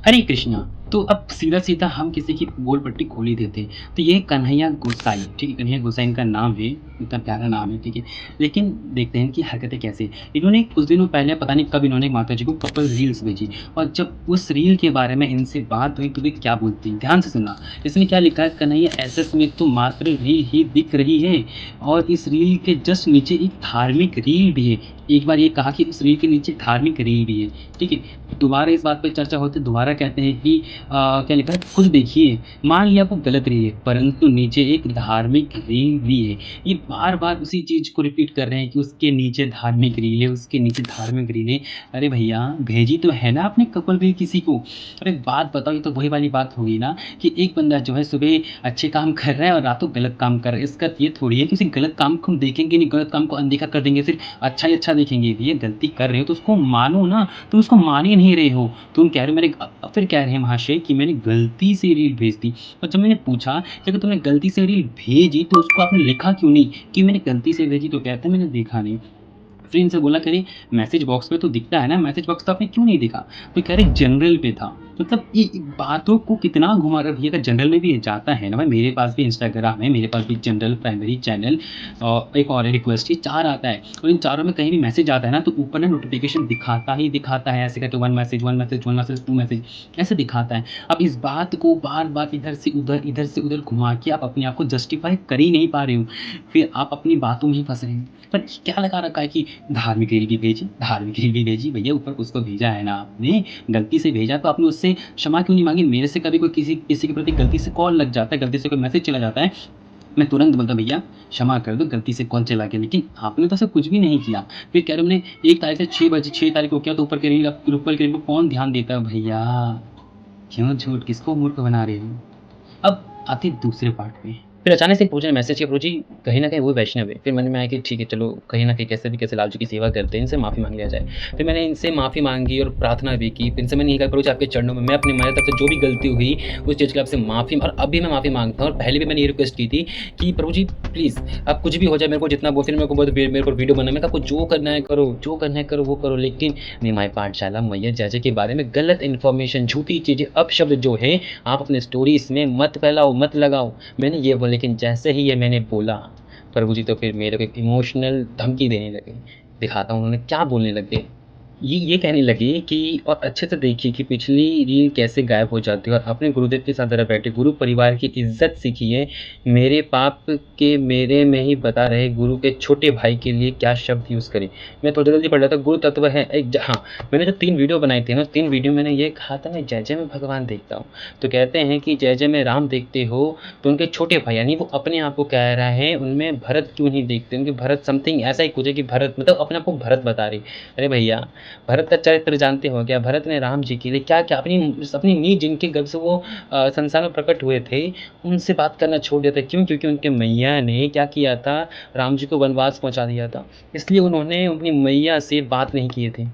हरे कृष्णा। तो अब सीधा-सीधा हम किसी की बोल पट्टी खोल ही देते हैं। तो ये कन्हैया गोसाई, ठीक है? कन्हैया गोसाई इनका नाम है, इतना प्यारा नाम है, ठीक है? लेकिन देखते हैं इनकी हरकतें कैसे हैं। इन्होंने कुछ दिनों पहले पता नहीं कब इन्होंने माताजी को कपल रील्स भेजी और जब उस रील के बारे में इनसे बात हुई तो वे क्या बोलती हैं, ध्यान से सुनना। इसने क्या लिखा है, कन्हैया एसएस में तो मात्र रील ही दिख रही है और इस रील के जस्ट नीचे एक धार्मिक रील भी है। एक बार ये कहा कि उस रील के नीचे धार्मिक रील भी है, ठीक है? दोबारा इस बात पे चर्चा होते दोबारा कहते हैं कि क्या लिखा है, खुद देखिए, मान लिया वो गलत रही है परंतु नीचे एक धार्मिक रील भी है। ये बार-बार उसी चीज़ को रिपीट कर रहे हैं कि उसके नीचे धार्मिक रील है, उसके नीचे धार्मिक रील है। अरे भैया, भेजी तो है ना आपने कपल रील किसी को। अरे बात बताओ, ये तो वही वाली बात होगी ना कि एक बंदा जो है सुबह अच्छे काम कर रहा है और रातों गलत काम कर रहा है। इसका ये थोड़ी है कि उसी गलत काम को हम देखेंगे नहीं, गलत काम को अनदेखा कर देंगे, सिर्फ़ अच्छा ही अच्छा देखेंगे। भैया गलती कर रहे हो तो उसको मानो ना, तुम उसको मान ही नहीं रहे हो। तुम कह रहे हो मैंने फिर कह रहे हैं महाशय कि मैंने गलती से रील भेज दी। और जब मैंने पूछा कि अगर तुमने गलती से रील भेजी तो उसको आपने लिखा क्यों नहीं कि मैंने गलती से भेजी, तो कहते हैं मैंने देखा नहीं। फिर इनसे बोला कि अरे मैसेज बॉक्स में तो दिखता है ना, मैसेज बॉक्स तो आपने क्यों नहीं देखा? तो कह रहे जनरल पे था। मतलब ये बातों को कितना घुमा रहा है भैया, अगर जनरल में भी ये जाता है ना भाई, मेरे पास भी इंस्टाग्राम है, मेरे पास भी जनरल, प्राइमरी, चैनल और एक और है रिक्वेस्ट, ये 4 आता है और इन चारों में कहीं भी मैसेज आता है ना तो ऊपर ना नोटिफ़िकेशन दिखाता ही दिखाता है, ऐसे करके 1 मैसेज, 1 मैसेज, 1 मैसेज, 2 मैसेज ऐसे दिखाता है। अब इस बात को बार-बार इधर से उधर घुमा के आप अपने आप को जस्टिफ़ाई कर ही नहीं पा रहे हो। फिर आप अपनी बातों में ही फँस रहे हैं। पर क्या लगा रखा है कि धार्मिक रील भी भेजी, भैया ऊपर उसको भेजा है ना आपने, गलती से भेजा तो आपने उससे क्षमा क्यों नहीं माँगी? मेरे से कभी कोई किसी किसी के प्रति गलती से कॉल लग जाता है, गलती से कोई मैसेज चला जाता है, मैं तुरंत बोलता हूँ भैया क्षमा कर दो, गलती से कॉल चला गया, लेकिन आपने तो ऐसा कुछ भी नहीं किया। फिर कह रहे हो हमने 1 तारीख से 6 बजे 6 तारीख को किया तो ऊपर के रील को कौन ध्यान देता है भैया? क्यों झूठ, किसको मूर्ख बना रहे हो? अब आते हैं दूसरे पार्ट पे। फिर अचानक से पूछने मैसेज किया, प्रभु जी कहीं न कहीं वो वैष्णव है। फिर मन में आया कि ठीक है चलो कहीं न कहीं कैसे भी कैसे लाल जी की सेवा करते हैं, इनसे माफ़ी माँग लिया जाए। फिर मैंने इनसे माफ़ी माँगी और प्रार्थना भी की। फिर इनसे मैंने ये कहा प्रभु जी आपके चरणों में मैं अपनी हमारी तरफ से जो भी गलती हुई उस चीज़ के लिए आपसे माफ़ी, और अभी मैं माफ़ी माँगता हूँ। और पहले भी मैंने ये रिक्वेस्ट की थी कि प्रभु जी प्लीज़ आप कुछ भी हो जाए, मेरे को जितना बोल, फिर मेरे को बहुत मेरे को वीडियो बनाना, मैं कहा आपको जो करना है करो, जो करना है करो वो करो, लेकिन निमाई पाठशाला मैया जैसे के बारे में गलत इन्फॉर्मेशन, झूठी चीज़ें, अपशब्द जो है आप अपने स्टोरीज़ में मत फैलाओ, मत लगाओ। मैंने ये बोला, लेकिन जैसे ही ये मैंने बोला, प्रभु जी तो फिर मेरे को एक इमोशनल धमकी देने लगे। दिखाता हूँ उन्होंने क्या बोलने लगे। ये कहने लगे कि और अच्छे से देखिए कि पिछली रील कैसे गायब हो जाती है और अपने गुरुदेव के साथ ज़रा बैठे, गुरु परिवार की इज़्ज़त सीखिए। मेरे पाप के मेरे में ही बता रहे गुरु के छोटे भाई के लिए क्या शब्द यूज़ करें। मैं थोड़ी जल्दी पढ़ रहा था, गुरु तत्व है एक हाँ, मैंने जो 3 वीडियो बनाए थे ना, 3 वीडियो मैंने ये कहा था मैं जय-जय में भगवान देखता हूँ। तो कहते हैं कि जय-जय में राम देखते हो, तो उनके छोटे भाई यानी वो अपने आप को कह रहा है, उनमें भरत क्यों नहीं देखते? उनके भरत समथिंग ऐसा ही कुछ है कि भरत मतलब अपने आप को भरत बता रही। अरे भैया! भरत का चरित्र जानते हो क्या? भरत ने राम जी के लिए क्या-क्या अपनी नींव जिनके गर्भ से वो संसार में प्रकट हुए थे, उनसे बात करना छोड़ दिया था। क्यों? क्योंकि उनके मैया ने क्या किया था, राम जी को वनवास पहुँचा दिया था। इसलिए उन्होंने अपनी मैया से बात नहीं किए थे।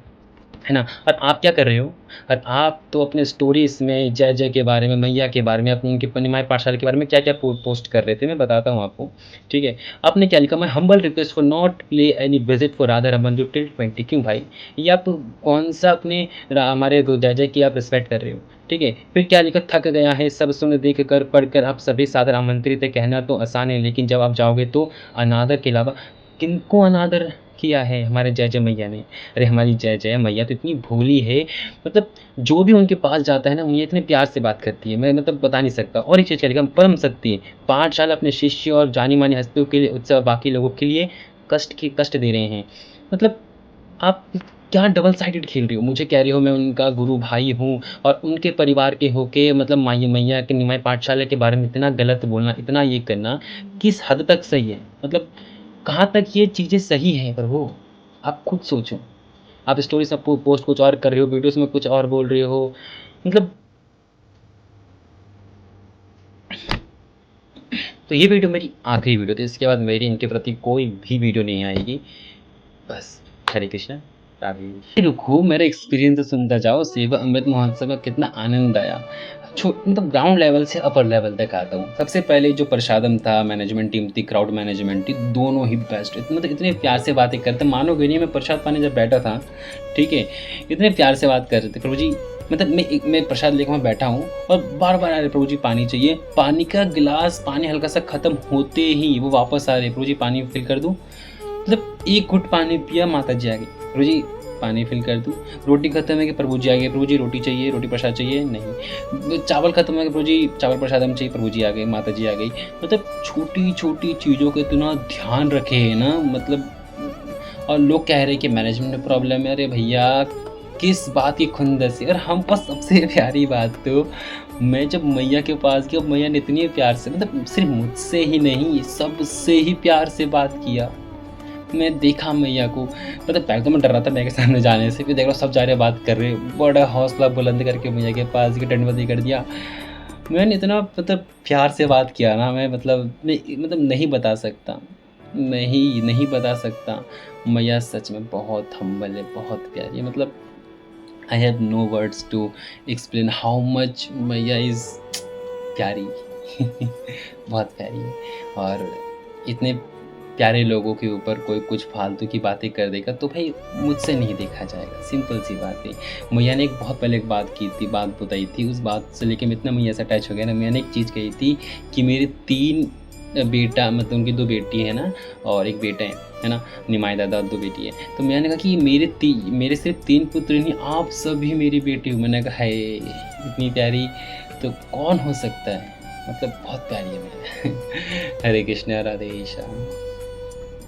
है ना? और आप क्या कर रहे हो? और आप तो अपने स्टोरीज़ में जय-जय के बारे में, मैया के बारे में, अपनी उनकी निमाई पाठशाला के बारे में क्या-क्या पोस्ट कर रहे थे, मैं बताता हूँ आपको, ठीक है? आपने क्या लिखा, my humble request for not play any visit for Radha Raman till 20। क्यों भाई? ये आप कौन-सा अपने हमारे जय-जय की आप रिस्पेक्ट कर रहे हो, ठीक है? फिर क्या लिखा, थक गया है सब सुन देख कर पढ़ कर, आप सभी सादर आमंत्रित है, कहना तो आसान है लेकिन जब आप जाओगे तो अनादर के अलावा किनको अनादर किया है हमारे जय-जय मैया ने? अरे हमारी जय-जय मैया तो इतनी भोली है, मतलब जो भी उनके पास जाता है ना, मैया इतने प्यार से बात करती है, मैं मतलब बता नहीं सकता। और एक चीज़ क्या लिखा, परम सत्य पाठशाला अपने शिष्य और जानी-मानी हस्तियों के लिए उत्सव बाकी लोगों के लिए कष्ट दे रहे हैं। मतलब आप क्या डबल साइडेड खेल रही हो? मुझे कह रही हो मैं उनका गुरु भाई हूँ और उनके परिवार के होके मतलब माई मैया के निमाई पाठशाला के बारे में इतना गलत बोलना, इतना ये करना, किस हद तक सही है? मतलब कहाँ तक ये चीज़ें सही हैं प्रभु? आप खुद सोचो। आप स्टोरीज़ में पोस्ट कुछ और कर रहे हो, वीडियोज़ में कुछ और बोल रहे हो। मतलब तो ये वीडियो मेरी आखिरी वीडियो थी, इसके बाद मेरी इनके प्रति कोई भी वीडियो नहीं आएगी। बस, हरे कृष्णा, राधे। रुको, मेरा एक्सपीरियंस तो सुनता जाओ, सेवा अमृत महोत्सव में कितना आनंद आया। मतलब ग्राउंड लेवल से अपर लेवल तक आता हूँ। सबसे पहले जो प्रसादम था, मैनेजमेंट टीम थी, क्राउड मैनेजमेंट थी, दोनों ही बेस्ट। मतलब इतने प्यार से बातें करते, मानोगे नहीं, मैं प्रसाद पाने जब बैठा था, ठीक है, इतने प्यार से बात कर रहे थे, प्रभु जी मतलब मैं प्रसाद लेके वहाँ बैठा हूँ और बार-बार आ रहे, प्रभु जी पानी चाहिए, पानी का गिलास, पानी हल्का-सा ख़त्म होते ही वो वापस आ रहे, प्रभु जी पानी फिल कर दूँ? मतलब एक घुट पानी पिया, माता जी आ गई, प्रभु जी पानी फिल कर दूँ? रोटी खत्म है कि प्रभु जी आ गए, प्रभु जी रोटी चाहिए, रोटी प्रसाद चाहिए? नहीं। चावल खत्म है कि प्रभु जी चावल प्रसाद हमें चाहिए, प्रभु जी आ गए, माता जी आ गई। मतलब छोटी-छोटी चीज़ों का इतना ध्यान रखे हैं ना, मतलब और लोग कह रहे हैं कि मैनेजमेंट में प्रॉब्लम है। अरे भैया, किस बात की खुंदस है। और हम पास सबसे प्यारी बात तो, मैं जब मैया के पास गया, मैया ने इतनी प्यार से, मतलब सिर्फ़ मुझसे ही नहीं, सबसे ही प्यार से बात किया। मैं देखा मैया को, मतलब पहले तो मैं डर रहा था मैया के सामने जाने से, फिर देख रहा हूँ सब जा रहे हैं, बात कर रहे हैं। बड़ा हौसला बुलंद करके मैया के पास गए, दंडवत कर दिया। मैंने इतना मतलब प्यार से बात किया ना, मैं मतलब नहीं बता सकता। नहीं बता सकता। मैया सच में बहुत हम्बल है, बहुत प्यारी है, मतलब I have no words to explain how much मैया इज़ प्यारी। बहुत प्यारी है। और इतने प्यारे लोगों के ऊपर कोई कुछ फालतू की बातें कर देगा तो भाई मुझसे नहीं देखा जाएगा, सिंपल सी बात है। मैया ने एक बहुत पहले एक बात की थी, बात बताई थी, उस बात से लेके मैं इतना मैया से अटैच हो गया ना। मैया ने एक चीज़ कही थी कि मेरे 3 बेटा, मतलब उनकी 2 बेटी है ना और 1 बेटा है ना? निमाई दादा और 2 बेटी है। तो मैंने कहा कि मेरे सिर्फ़ 3 पुत्र नहीं, आप सभी मेरी बेटी हो। मैंने कहा हाय! इतनी प्यारी तो कौन हो सकता है? मतलब बहुत प्यारी है मैया। हरे कृष्णा, राधे श्याम।